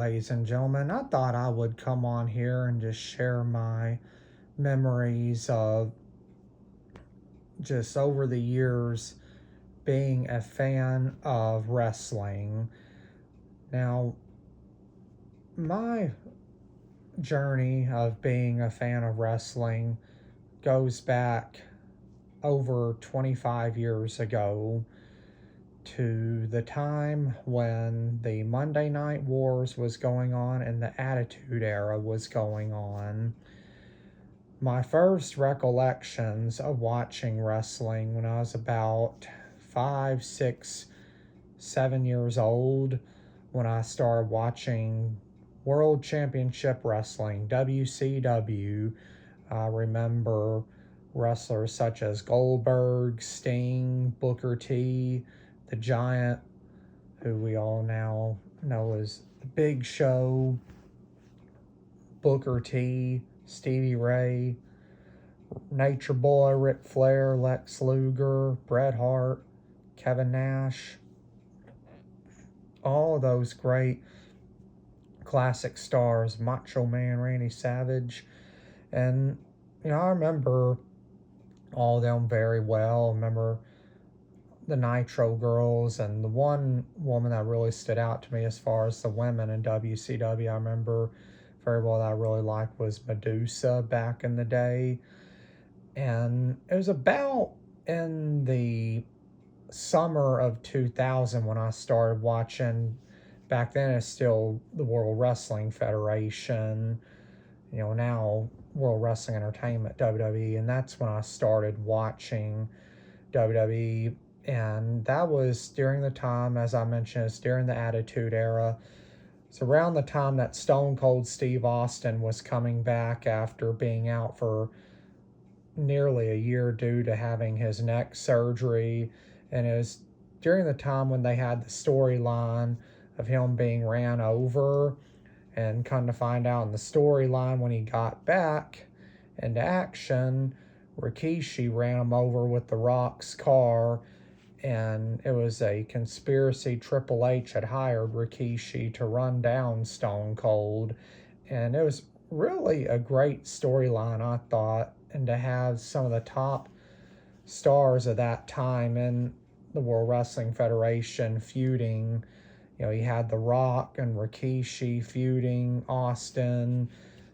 ladies and gentlemen. I thought I would come on here and just share my memories of just over the years being a fan of wrestling. Now, my journey of being a fan of wrestling goes back over 25 years ago to the time when the Monday Night Wars was going on and the Attitude Era was going on. My first recollections of watching wrestling when I was about 5, 6, 7 years old, when I started watching World Championship Wrestling, WCW. I remember wrestlers such as Goldberg, Sting, Booker T, the Giant, who we all now know as the Big Show, Booker T, Stevie Ray, Nature Boy, Ric Flair, Lex Luger, Bret Hart, Kevin Nash, all of those great classic stars, Macho Man, Randy Savage. And, I remember all of them very well. I remember the Nitro Girls, and the one woman that really stood out to me as far as the women in WCW, I remember very well that I really liked was Medusa back in the day. And it was about in the summer of 2000 when I started watching. Back then it's still the World Wrestling Federation, now World Wrestling Entertainment, WWE, and that's when I started watching WWE. And that was during the time, as I mentioned, it's during the Attitude Era. It's around the time that Stone Cold Steve Austin was coming back after being out for nearly a year due to having his neck surgery. And it was during the time when they had the storyline of him being ran over. And come to find out in the storyline, when he got back into action, Rikishi ran him over with The Rock's car, and it was a conspiracy. Triple H had hired Rikishi to run down Stone Cold, and it was really a great storyline, I thought, and to have some of the top stars of that time in the World Wrestling Federation feuding. He had The Rock and Rikishi feuding, Austin,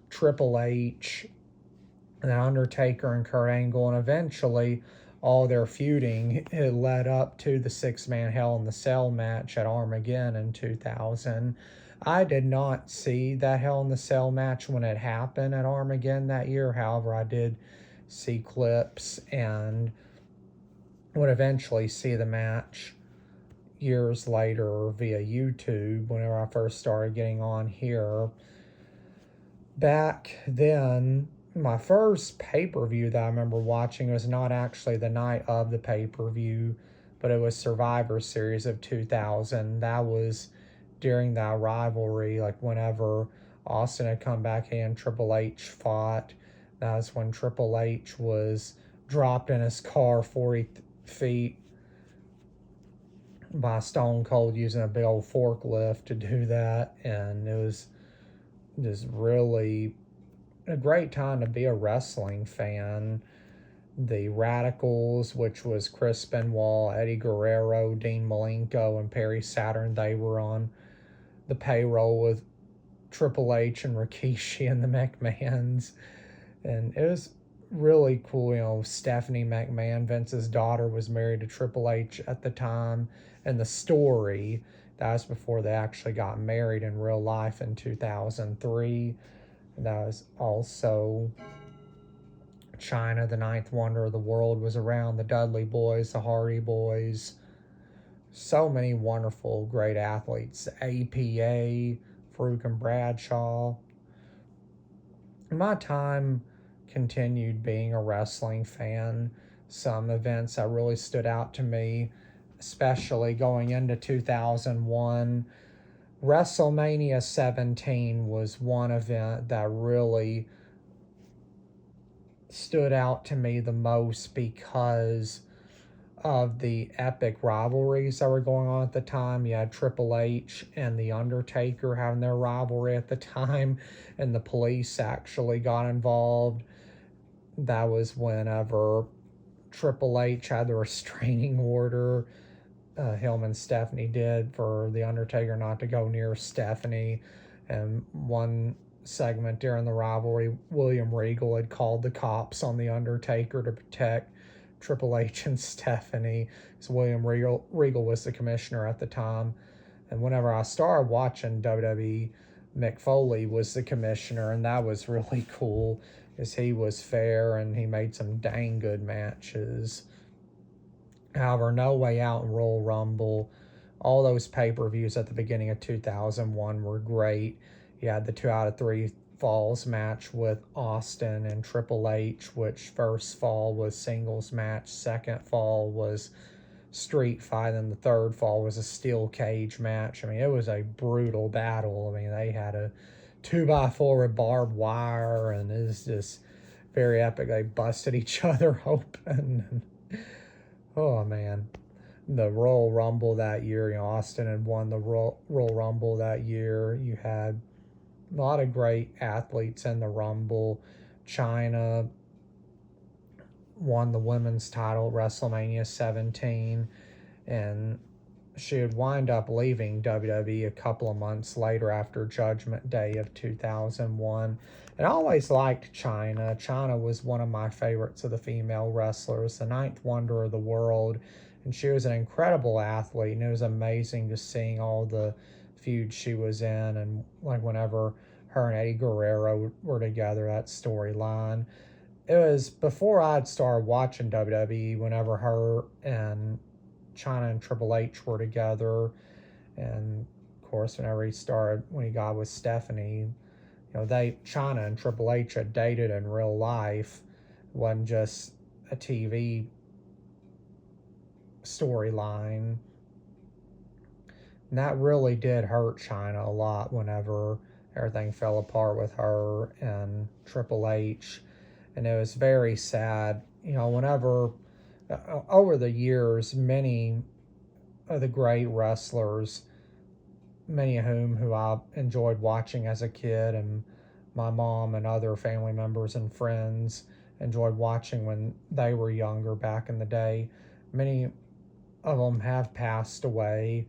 Triple H, and Undertaker and Kurt Angle, and eventually all their feuding it led up to the six-man Hell in the Cell match at Armageddon in 2000. I did not see that Hell in the Cell match when it happened at Armageddon that year. However, I did see clips and would eventually see the match years later via YouTube whenever I first started getting on here. Back then, my first pay-per-view that I remember watching was not actually the night of the pay-per-view, but it was Survivor Series of 2000. That was during that rivalry, like whenever Austin had come back in, Triple H fought. That was when Triple H was dropped in his car 40 feet by Stone Cold using a big old forklift to do that. And it was just really a great time to be a wrestling fan. The Radicals, which was Chris Benoit, Eddie Guerrero, Dean Malenko, and Perry Saturn, they were on the payroll with Triple H and Rikishi and the McMahons. And it was really cool. Stephanie McMahon, Vince's daughter, was married to Triple H at the time. And the story, that was before they actually got married in real life in 2003. That was also China, the ninth wonder of the world, was around. The Dudley Boys, the Hardy Boys. So many wonderful, great athletes. APA, Farouk and Bradshaw. My time continued being a wrestling fan. Some events that really stood out to me, especially going into 2001. WrestleMania 17 was one event that really stood out to me the most because of the epic rivalries that were going on at the time. You had Triple H and The Undertaker having their rivalry at the time, and the police actually got involved. That was whenever Triple H had the restraining order, him and Stephanie did, for The Undertaker not to go near Stephanie. And one segment during the rivalry, William Regal had called the cops on The Undertaker to protect Triple H and Stephanie. So William Regal was the commissioner at the time. And whenever I started watching WWE, Mick Foley was the commissioner, and that was really cool because he was fair and he made some dang good matches. However, No Way Out and Royal Rumble, all those pay-per-views at the beginning of 2001 were great. You had the 2 out of 3 falls match with Austin and Triple H, which first fall was singles match, second fall was street fight, and the third fall was a steel cage match. I mean, it was a brutal battle. I mean, they had a 2x4 with barbed wire, and it was just very epic. They busted each other open. Oh man, the Royal Rumble that year, Austin had won the Royal Rumble that year. You had a lot of great athletes in the Rumble. Chyna won the women's title at WrestleMania 17, and she would wind up leaving WWE a couple of months later after Judgment Day of 2001. And I always liked Chyna. Chyna was one of my favorites of the female wrestlers, the ninth wonder of the world, and she was an incredible athlete, and it was amazing just seeing all the feuds she was in, and like whenever her and Eddie Guerrero were together, that storyline. It was before I'd started watching WWE whenever her and Chyna and Triple H were together, and of course when he got with Stephanie, Chyna and Triple H had dated in real life. It wasn't just a TV storyline. And that really did hurt Chyna a lot whenever everything fell apart with her and Triple H. And it was very sad. Whenever, over the years, many of the great wrestlers, many of who I enjoyed watching as a kid, and my mom and other family members and friends enjoyed watching when they were younger back in the day, many of them have passed away.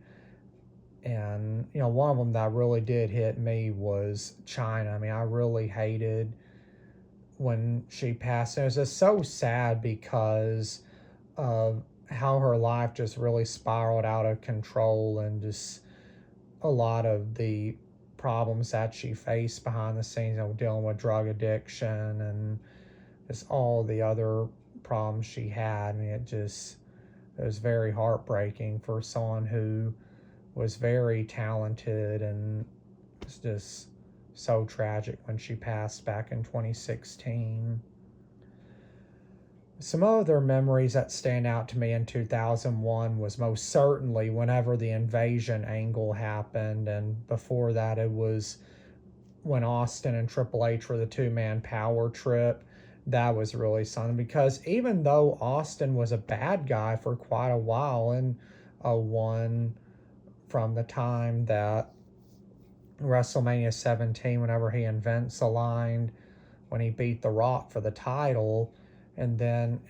And, one of them that really did hit me was Chyna. I mean, I really hated when she passed. And it was just so sad because of how her life just really spiraled out of control, and just a lot of the problems that she faced behind the scenes, dealing with drug addiction and just all the other problems she had. I mean, it was very heartbreaking for someone who was very talented, and it's just so tragic when she passed back in 2016. Some other memories that stand out to me in 2001 was most certainly whenever the Invasion angle happened, and before that it was when Austin and Triple H were the two-man power trip. That was really something, because even though Austin was a bad guy for quite a while in 01, from the time that WrestleMania 17, whenever he invents a line, when he beat The Rock for the title, and then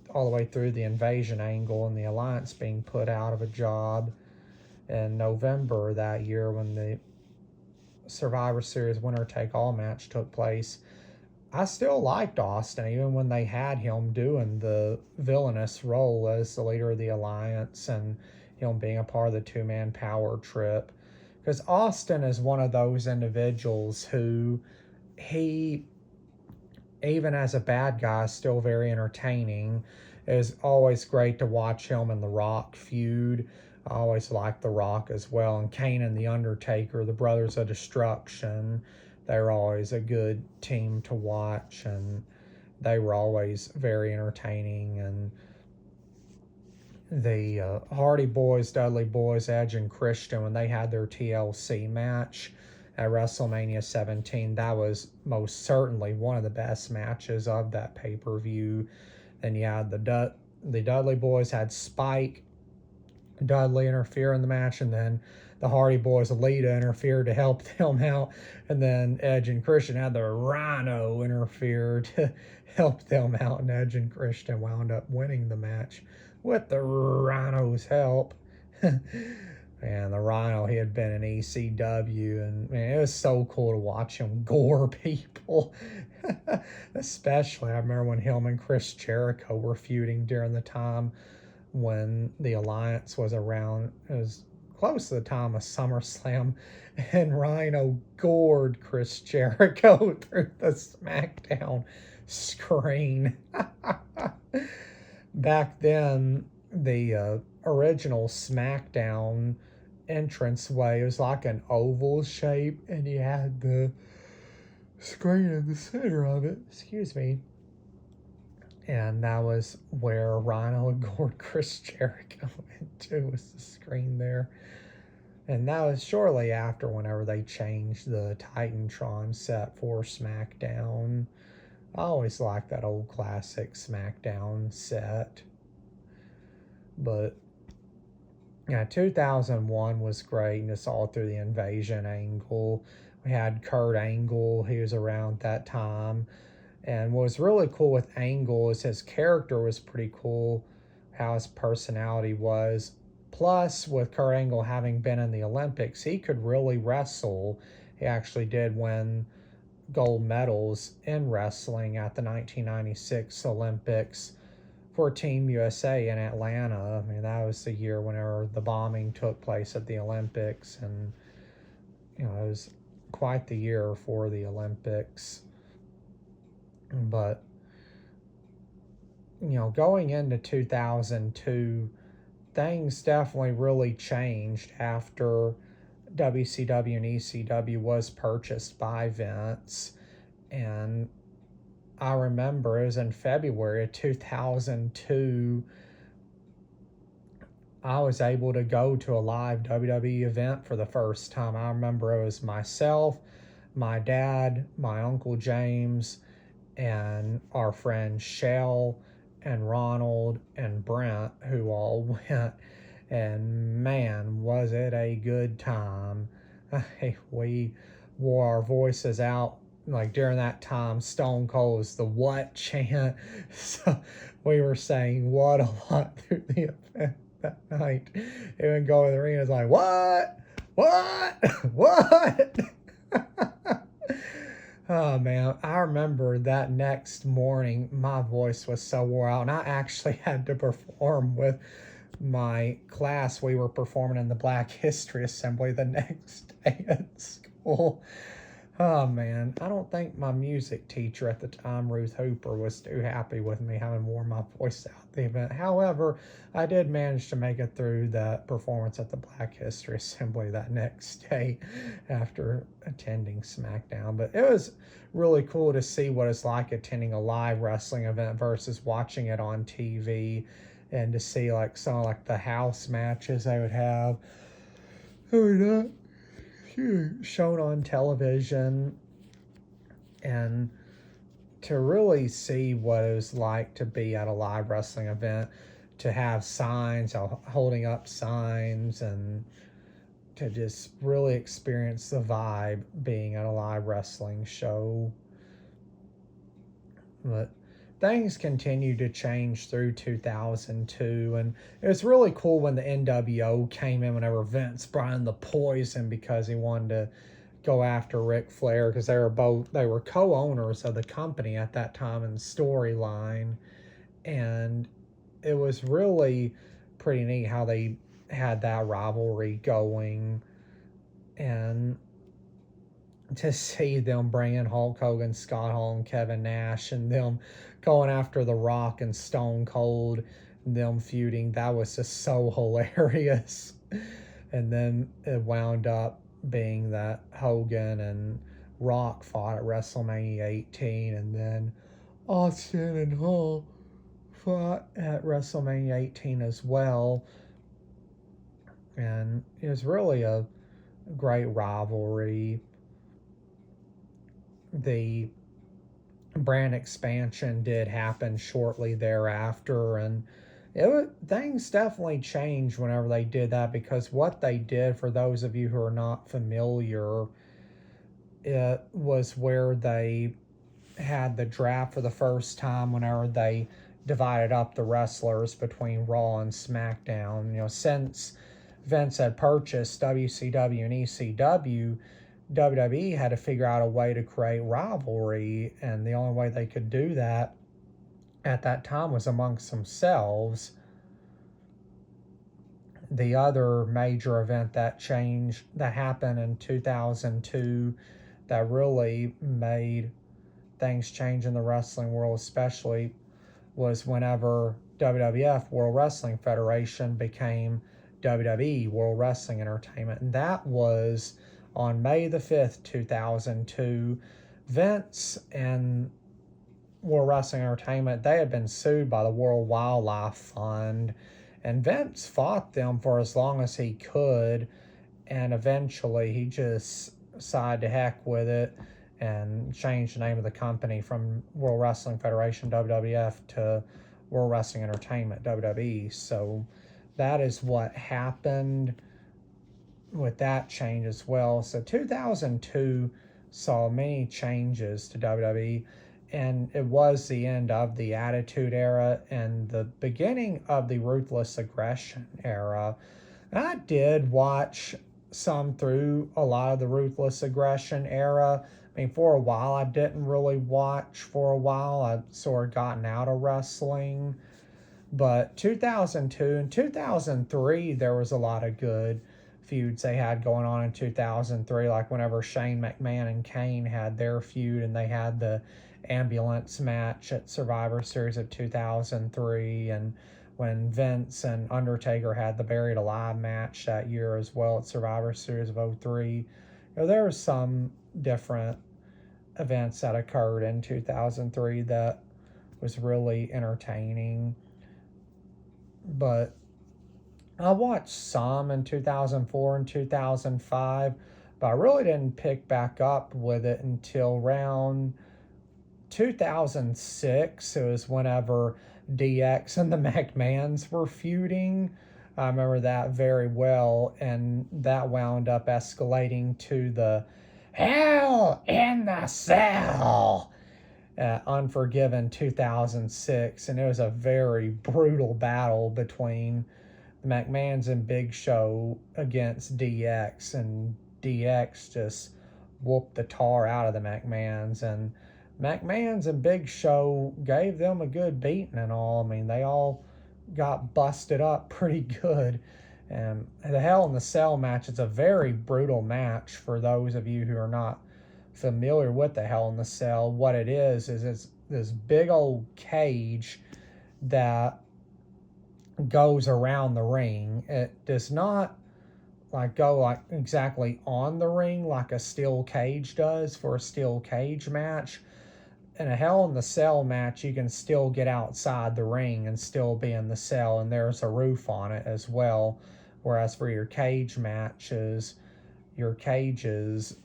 all the way through the Invasion angle and the Alliance being put out of a job in November that year when the Survivor Series winner-take-all match took place, I still liked Austin, even when they had him doing the villainous role as the leader of the Alliance and him being a part of the two-man power trip. Because Austin is one of those individuals who, he, even as a bad guy, is still very entertaining. It is always great to watch him and The Rock feud. I always liked The Rock as well. And Kane and The Undertaker, the Brothers of Destruction, they were always a good team to watch, and they were always very entertaining. And the Hardy Boys, Dudley Boys, Edge and Christian, when they had their TLC match at WrestleMania 17, that was most certainly one of the best matches of that pay-per-view. Then you had the the Dudley Boys had Spike Dudley interfere in the match, and then the Hardy Boys, Lita, interfered to help them out, and then Edge and Christian had the Rhino interfere to help them out, and Edge and Christian wound up winning the match with the Rhino's help. And the Rhino, he had been in ECW, and man, it was so cool to watch him gore people. Especially, I remember when him and Chris Jericho were feuding during the time when the Alliance was around. It was close to the time of SummerSlam, and Rhino gored Chris Jericho through the SmackDown screen. Back then, the original SmackDown entranceway was like an oval shape, and you had the screen in the center of it. Excuse me. And that was where Rhino and gored Chris Jericho into, was the screen there. And that was shortly after whenever they changed the Titantron set for SmackDown. I always liked that old classic SmackDown set. But yeah, 2001 was great, and it's all through the Invasion angle. We had Kurt Angle, he was around that time. And what was really cool with Angle is his character was pretty cool, how his personality was. Plus, with Kurt Angle having been in the Olympics, he could really wrestle. He actually did win gold medals in wrestling at the 1996 Olympics for Team USA in Atlanta. I mean, that was the year whenever the bombing took place at the Olympics, and it was quite the year for the Olympics. But going into 2002, things definitely really changed after WCW and ECW was purchased by Vince. And I remember it was in February of 2002, I was able to go to a live WWE event for the first time. I remember it was myself, my dad, my Uncle James, and our friends Shell and Ronald and Brent, who all went. And man, was it a good time. We wore our voices out. Like during that time, Stone Cold was the what chant. So we were saying what a lot through the event that night. Even go to the arena, it's like, what? What? Oh man, I remember that next morning, my voice was so wore out, and I actually had to perform with my class. We were performing in the Black History Assembly the next day at school. Oh man, I don't think my music teacher at the time, Ruth Hooper, was too happy with me having worn my voice out at the event. However, I did manage to make it through that performance at the Black History Assembly that next day after attending SmackDown. But it was really cool to see what it's like attending a live wrestling event versus watching it on TV, and to see like some of like the house matches they would have. Shown on television, and to really see what it was like to be at a live wrestling event, to have signs, holding up signs, and to just really experience the vibe being at a live wrestling show. But things continued to change through 2002, and it was really cool when the NWO came in whenever Vince brought in the Poison, because he wanted to go after Ric Flair, because they were co-owners of the company at that time in the storyline. And it was really pretty neat how they had that rivalry going, and to see them bringing Hulk Hogan, Scott Hall, and Kevin Nash, and them going after The Rock and Stone Cold, and them feuding, that was just so hilarious. And then it wound up being that Hogan and Rock fought at WrestleMania 18, and then Austin and Hall fought at WrestleMania 18 as well. And it was really a great rivalry. The brand expansion did happen shortly thereafter, and things definitely changed whenever they did that, because what they did, for those of you who are not familiar, it was where they had the draft for the first time whenever they divided up the wrestlers between Raw and SmackDown. Since Vince had purchased WCW and ECW, WWE had to figure out a way to create rivalry, and the only way they could do that at that time was amongst themselves. The other major event that happened in 2002 that really made things change in the wrestling world, especially, was whenever WWF, World Wrestling Federation, became WWE, World Wrestling Entertainment. And that was on May the 5th, 2002. Vince and World Wrestling Entertainment, they had been sued by the World Wildlife Fund, and Vince fought them for as long as he could, and eventually he just decided to heck with it and changed the name of the company from World Wrestling Federation, WWF, to World Wrestling Entertainment, WWE. So that is what happened with that change as well. So 2002 saw many changes to WWE, and it was the end of the Attitude Era and the beginning of the Ruthless Aggression Era. And I did watch some through a lot of the Ruthless Aggression Era. I mean, for a while, I didn't really watch for a while. I'd sort of gotten out of wrestling. But 2002 and 2003, there was a lot of good feuds they had going on in 2003, like whenever Shane McMahon and Kane had their feud, and they had the ambulance match at Survivor Series of 2003, and when Vince and Undertaker had the Buried Alive match that year as well at Survivor Series of 03. There were some different events that occurred in 2003 that was really entertaining. But I watched some in 2004 and 2005, but I really didn't pick back up with it until around 2006. It was whenever DX and the McMahons were feuding. I remember that very well, and that wound up escalating to the Hell in the Cell at Unforgiven 2006, and it was a very brutal battle between the McMahons and Big Show against DX, and DX just whooped the tar out of the McMahons, and McMahons and Big Show gave them a good beating and all. I mean, they all got busted up pretty good. And the Hell in the Cell match is a very brutal match for those of you who are not familiar with the Hell in the Cell. What it is it's this big old cage that goes around the ring. It does not go like exactly on the ring like a steel cage does for a steel cage match. In a Hell in the Cell match, you can still get outside the ring and still be in the cell, and there's a roof on it as well. Whereas for your cage matches, your cages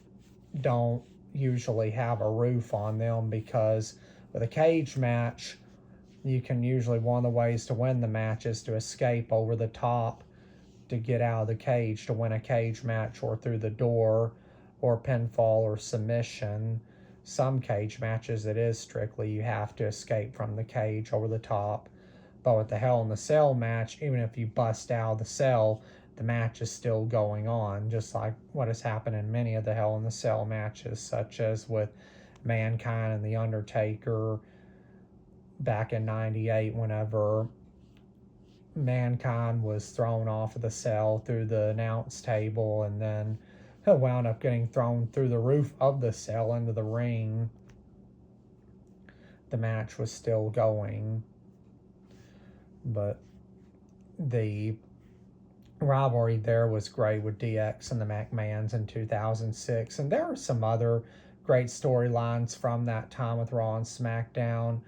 don't usually have a roof on them, because with a cage match, you can usually, one of the ways to win the match is to escape over the top to get out of the cage to win a cage match, or through the door, or pinfall, or submission. Some cage matches, it is strictly you have to escape from the cage over the top. But with the Hell in the Cell match, even if you bust out of the cell, the match is still going on, just like what has happened in many of the Hell in the Cell matches, such as with Mankind and The Undertaker back in 98, whenever Mankind was thrown off of the cell through the announce table, and then wound up getting thrown through the roof of the cell into the ring. The match was still going, but the rivalry there was great with DX and the McMahons in 2006, and there are some other great storylines from that time with Raw and SmackDown.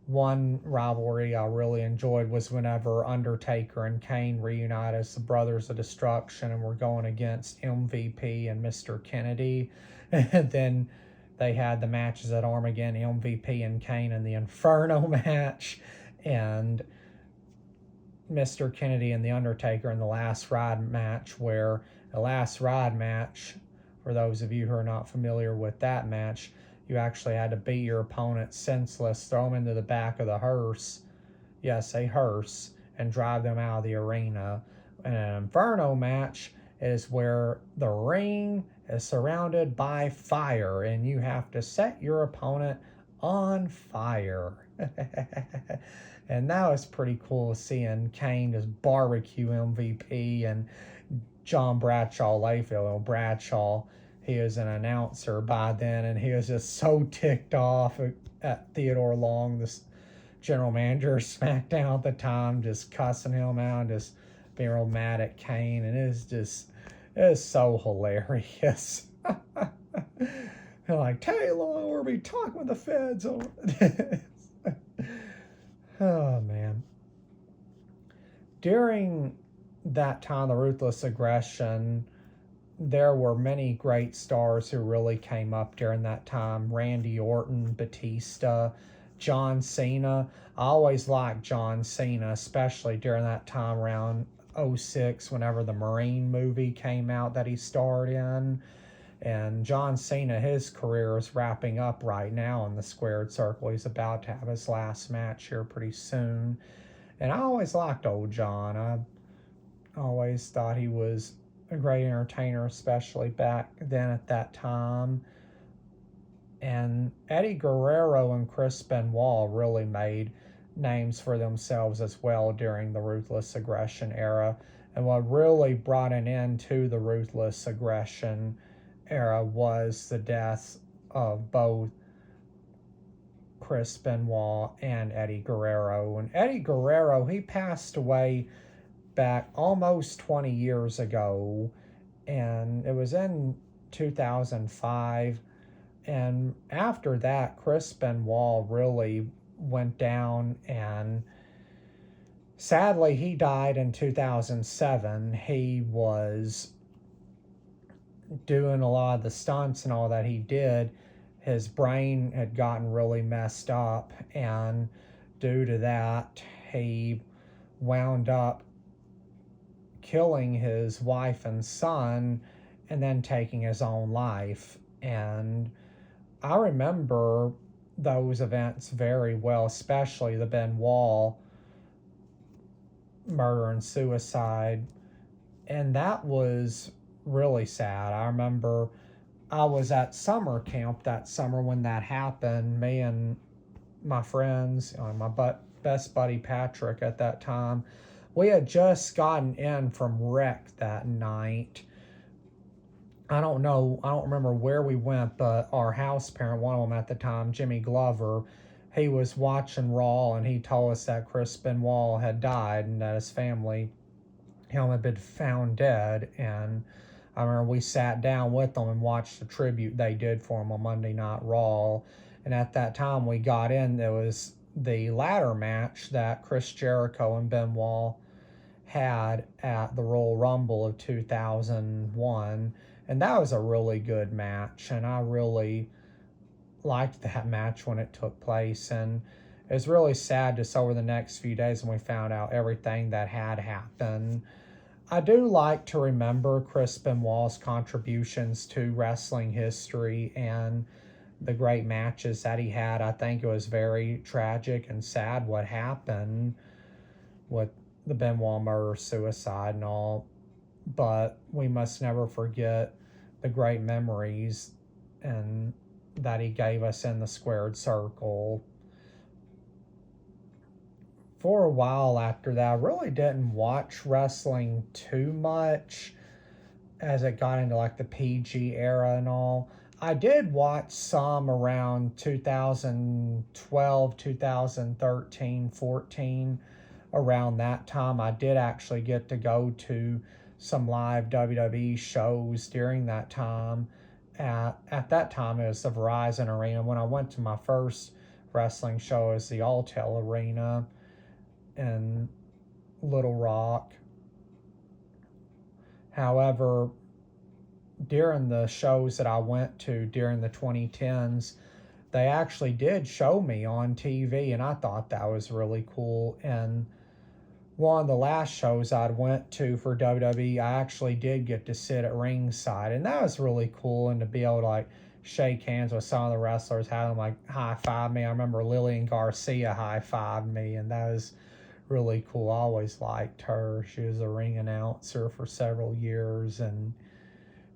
One rivalry I really enjoyed was whenever Undertaker and Kane reunited as the Brothers of Destruction and were going against MVP and Mr. Kennedy. And then they had the matches at Armageddon, MVP and Kane in the Inferno match. And Mr. Kennedy and The Undertaker in the Last Ride match, where the Last Ride match, for those of you who are not familiar with that match, you actually had to beat your opponent senseless, throw them into the back of the hearse, yes, a hearse, and drive them out of the arena. And an Inferno match is where the ring is surrounded by fire and you have to set your opponent on fire. And that was pretty cool seeing Kane as barbecue MVP and John Bradshaw Layfield. Bradshaw, he was an announcer by then, and he was just so ticked off at Theodore Long, this general manager of SmackDown at the time, just cussing him out, just being real mad at Kane, and it was so hilarious. They're like, Taylor, we'll be talking with the feds. Oh, man. During that time, the Ruthless Aggression, there were many great stars who really came up during that time. Randy Orton, Batista, John Cena. I always liked John Cena, especially during that time around 06, whenever the Marine movie came out that he starred in. And John Cena, his career is wrapping up right now in the Squared Circle. He's about to have his last match here pretty soon. And I always liked old John. I always thought he was a great entertainer, especially back then at that time. And Eddie Guerrero and Chris Benoit really made names for themselves as well during the Ruthless Aggression era. And what really brought an end to the Ruthless Aggression era was the death of both Chris Benoit and Eddie Guerrero. And Eddie Guerrero, he passed away back almost 20 years ago, and it was in 2005. And after that, Chris Benoit really went down, and sadly he died in 2007. He was doing a lot of the stunts and all that he did. His brain had gotten really messed up, and due to that, he wound up killing his wife and son and then taking his own life. And I remember those events very well, especially the Benoit murder and suicide. And that was really sad. I remember I was at summer camp that summer when that happened. Me and my friends, my best buddy Patrick at that time, we had just gotten in from rec that night. I don't remember where we went, but our house parent, one of them at the time, Jimmy Glover, he was watching Raw, and he told us that Chris Benoit had died and that his family, him, had been found dead. And I remember we sat down with them and watched the tribute they did for him on Monday Night Raw. And at that time we got in, there was the ladder match that Chris Jericho and Benoit had at the Royal Rumble of 2001. And that was a really good match, and I really liked that match when it took place. And it was really sad just over the next few days when we found out everything that had happened. I do like to remember Chris Benoit's contributions to wrestling history and the great matches that he had. I think it was very tragic and sad what happened with the Benoit murder, suicide, and all. But we must never forget the great memories and that he gave us in the Squared Circle. For a while after that, I really didn't watch wrestling too much as it got into like the PG era and all. I did watch some around 2012, 2013, 14. Around that time, I did actually get to go to some live WWE shows during that time. At that time, it was the Verizon Arena. When I went to my first wrestling show, it was the Alltel Arena in Little Rock. However, during the shows that I went to during the 2010s, they actually did show me on TV, and I thought that was really cool. And one of the last shows I'd went to for WWE, I actually did get to sit at ringside, and that was really cool. And to be able to like shake hands with some of the wrestlers, have them like high five me. I remember Lillian Garcia high fived me, and that was really cool. I always liked her. She was a ring announcer for several years, and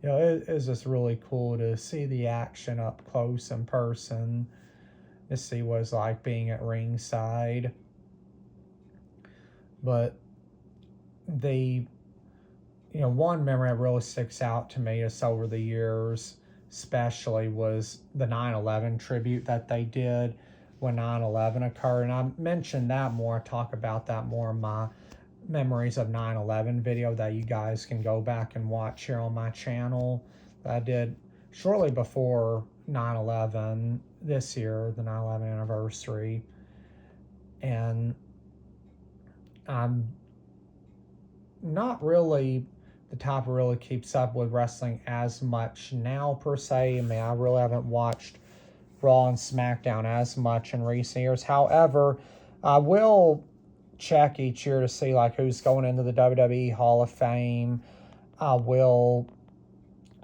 it's just really cool to see the action up close in person, to see what it's like being at ringside. But the one memory that really sticks out to me is over the years, especially, was the 9/11 tribute that they did when 9/11 occurred. And I mentioned that more, talk about that more in my memories of 9/11 video that you guys can go back and watch here on my channel, that I did shortly before 9/11 this year, the 9/11 anniversary. And I'm not really the type who really keeps up with wrestling as much now, per se. I mean, I really haven't watched Raw and SmackDown as much in recent years. However, I will check each year to see like who's going into the WWE Hall of Fame. I will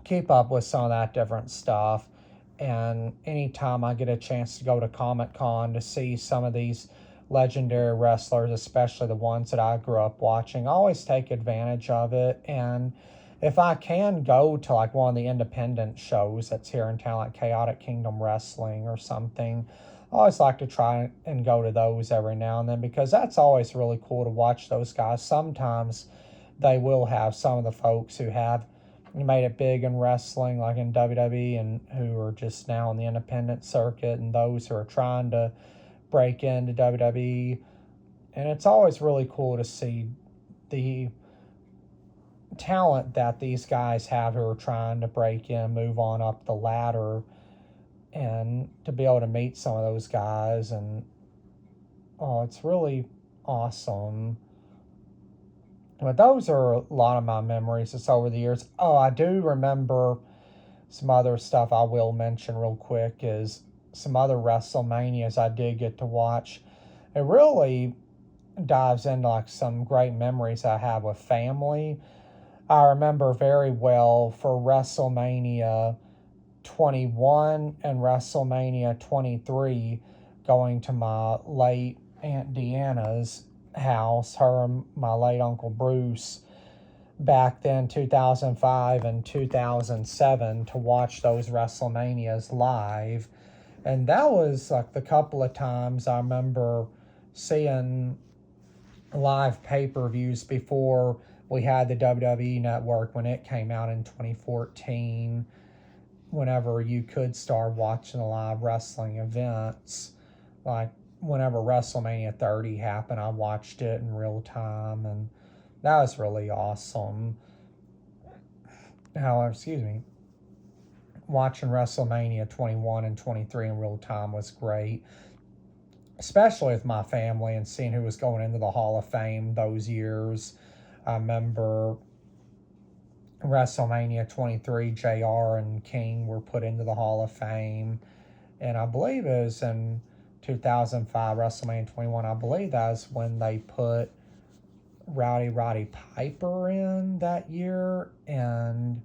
keep up with some of that different stuff. And anytime I get a chance to go to Comic-Con to see some of these legendary wrestlers, especially the ones that I grew up watching, I always take advantage of it. And if I can go to like one of the independent shows that's here in town, like Chaotic Kingdom Wrestling or something, I always like to try and go to those every now and then, because that's always really cool to watch those guys. Sometimes they will have some of the folks who have made it big in wrestling, like in WWE, and who are just now in the independent circuit, and those who are trying to break into WWE. And it's always really cool to see the talent that these guys have who are trying to break in, move on up the ladder, and to be able to meet some of those guys. And it's really awesome. But those are a lot of my memories just over the years. Oh, I do remember some other stuff I will mention real quick, is some other WrestleManias I did get to watch. It really dives into like some great memories I have with family. I remember very well for WrestleMania 21 and WrestleMania 23 going to my late Aunt Deanna's house, her and my late Uncle Bruce, back then 2005 and 2007, to watch those WrestleManias live. And that was like the couple of times I remember seeing live pay-per-views before we had the WWE Network, when it came out in 2014, whenever you could start watching the live wrestling events. Like whenever WrestleMania 30 happened, I watched it in real time, and that was really awesome. However, watching WrestleMania 21 and 23 in real time was great, especially with my family and seeing who was going into the Hall of Fame those years. I remember WrestleMania 23, JR and King were put into the Hall of Fame. And I believe it was in 2005, WrestleMania 21, I believe that's when they put Roddy Piper in that year. And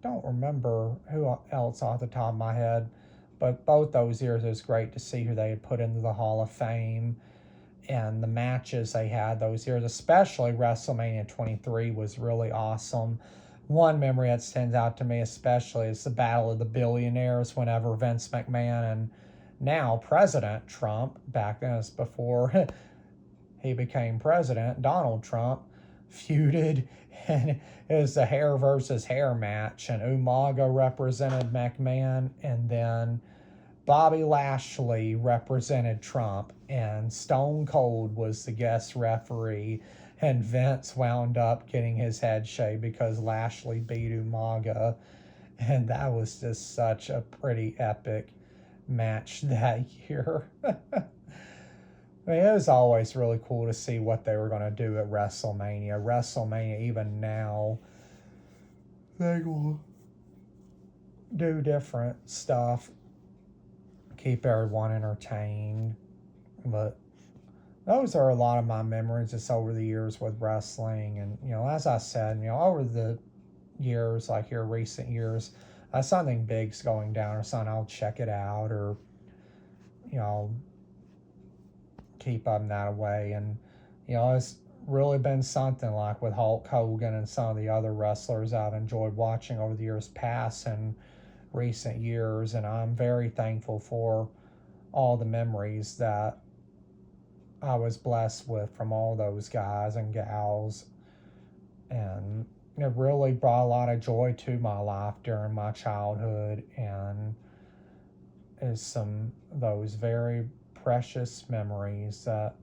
don't remember who else off the top of my head, but both those years it was great to see who they had put into the Hall of Fame, and the matches they had those years, especially WrestleMania 23 was really awesome. One memory that stands out to me especially is the Battle of the Billionaires, whenever Vince McMahon and now President Trump, back then it's before he became president, Donald Trump, feuded. And it was the hair versus hair match, and Umaga represented McMahon, and then Bobby Lashley represented Trump, and Stone Cold was the guest referee, and Vince wound up getting his head shaved because Lashley beat Umaga. And that was just such a pretty epic match that year. I mean, it was always really cool to see what they were going to do at WrestleMania. WrestleMania, even now, they will do different stuff, keep everyone entertained. But those are a lot of my memories just over the years with wrestling. And, as I said, over the years, like here, recent years, something big's going down or something, I'll check it out or, you know, keep them that way. And, it's really been something like with Hulk Hogan and some of the other wrestlers I've enjoyed watching over the years past and recent years. And I'm very thankful for all the memories that I was blessed with from all those guys and gals. And it really brought a lot of joy to my life during my childhood and is some of those very precious memories that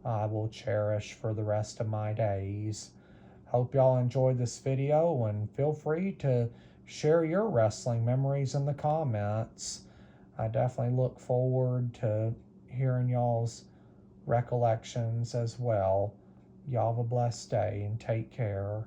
I will cherish for the rest of my days. Hope y'all enjoyed this video and feel free to share your wrestling memories in the comments. I definitely look forward to hearing y'all's recollections as well. Y'all have a blessed day and take care.